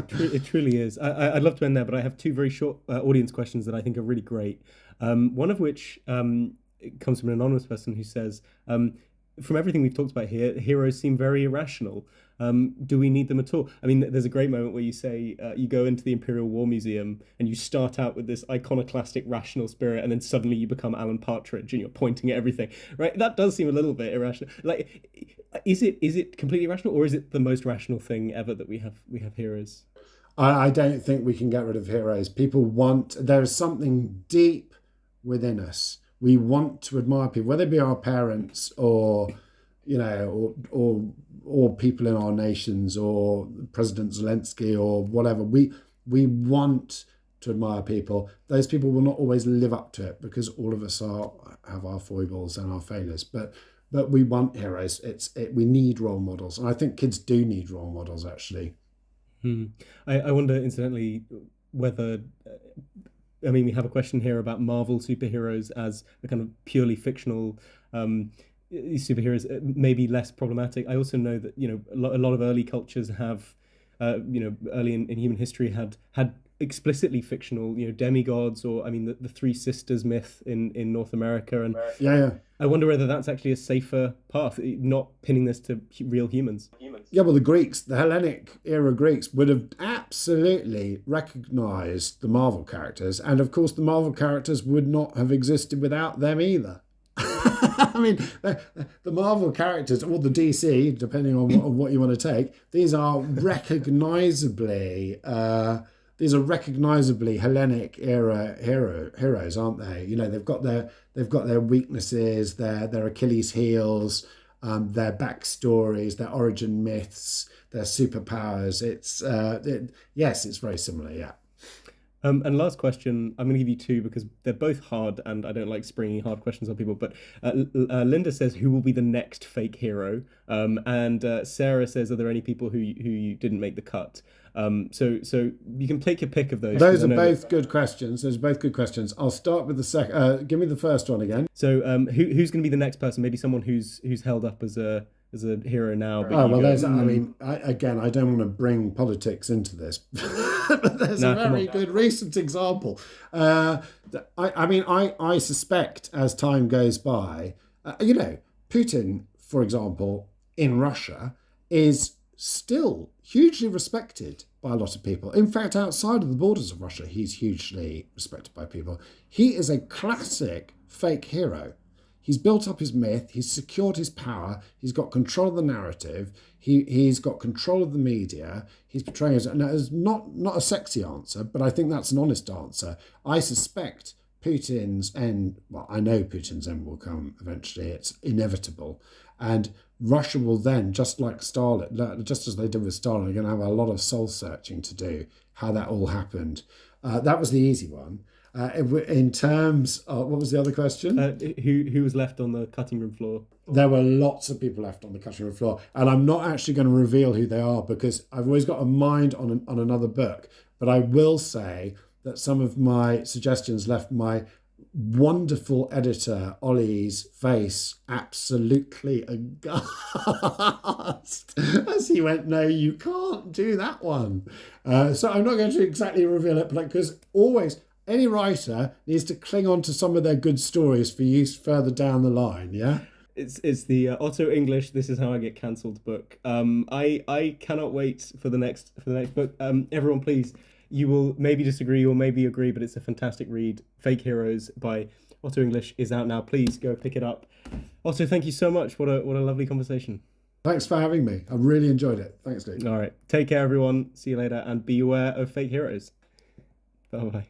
It truly is. I'd love to end there, but I have two very short audience questions that I think are really great. One of which comes from an anonymous person who says, from everything we've talked about here, heroes seem very irrational. Do we need them at all? I mean, there's a great moment where you say you go into the Imperial War Museum and you start out with this iconoclastic rational spirit, and then suddenly you become Alan Partridge and you're pointing at everything. Right? That does seem a little bit irrational. Like, is it completely irrational, or is it the most rational thing ever that we have heroes? I don't think we can get rid of heroes. There is something deep within us. We want to admire people, whether it be our parents or people in our nations or President Zelensky or whatever. We want to admire people. Those people will not always live up to it because all of us have our foibles and our failures. But we want heroes. We need role models, and I think kids do need role models actually. I wonder, incidentally, whether. I mean, we have a question here about Marvel superheroes as a kind of purely fictional superheroes, maybe less problematic. I also know that a lot of early cultures have, early in human history had explicitly fictional, demigods, or I mean the Three Sisters myth in North America, and yeah. I wonder whether that's actually a safer path, not pinning this to real humans. Yeah, well, the Hellenic era Greeks would have absolutely recognised the Marvel characters, and of course the Marvel characters would not have existed without them either. I mean, the Marvel characters, or the DC, depending on what you want to take, these are recognisably Hellenic era heroes, aren't they? They've got their weaknesses, their Achilles heels, their backstories, their origin myths, their superpowers. It's very similar, yeah. And last question, I'm going to give you two because they're both hard, and I don't like springing hard questions on people. But Linda says, "Who will be the next fake hero?" And Sarah says, "Are there any people who you didn't make the cut?" So you can take your pick of those. Those are both good questions. I'll start with the second. Give me the first one again. So who's going to be the next person? Maybe someone who's held up as a hero now. But I don't want to bring politics into this, but there's a very good recent example. I suspect as time goes by, Putin, for example, in Russia, is still hugely respected by a lot of people. In fact, outside of the borders of Russia, he's hugely respected by people. He is a classic fake hero. He's built up his myth, he's secured his power, he's got control of the narrative, he's got control of the media, he's portraying as... Now, it's not a sexy answer, but I think that's an honest answer. I suspect Putin's end... Well, I know Putin's end will come eventually. It's inevitable. And Russia will then, just like Stalin, just as they did with Stalin, are going to have a lot of soul-searching to do, how that all happened. That was the easy one. In terms of, what was the other question? Who was left on the cutting room floor? There were lots of people left on the cutting room floor, and I'm not actually going to reveal who they are because I've always got a mind on another book. But I will say that some of my suggestions left my wonderful editor Ollie's face absolutely aghast as he went, "No, you can't do that one." So I'm not going to exactly reveal it, but because always any writer needs to cling on to some of their good stories for use further down the line. Yeah. It's the Otto English "This Is How I Get Cancelled" book. I cannot wait for the next book. Everyone, please, you will maybe disagree or maybe agree, but it's a fantastic read. Fake Heroes by Otto English is out now. Please go pick it up. Otto, thank you so much. What a lovely conversation. Thanks for having me. I really enjoyed it. Thanks, Luke. All right, take care, everyone. See you later, and beware of fake heroes. Bye bye.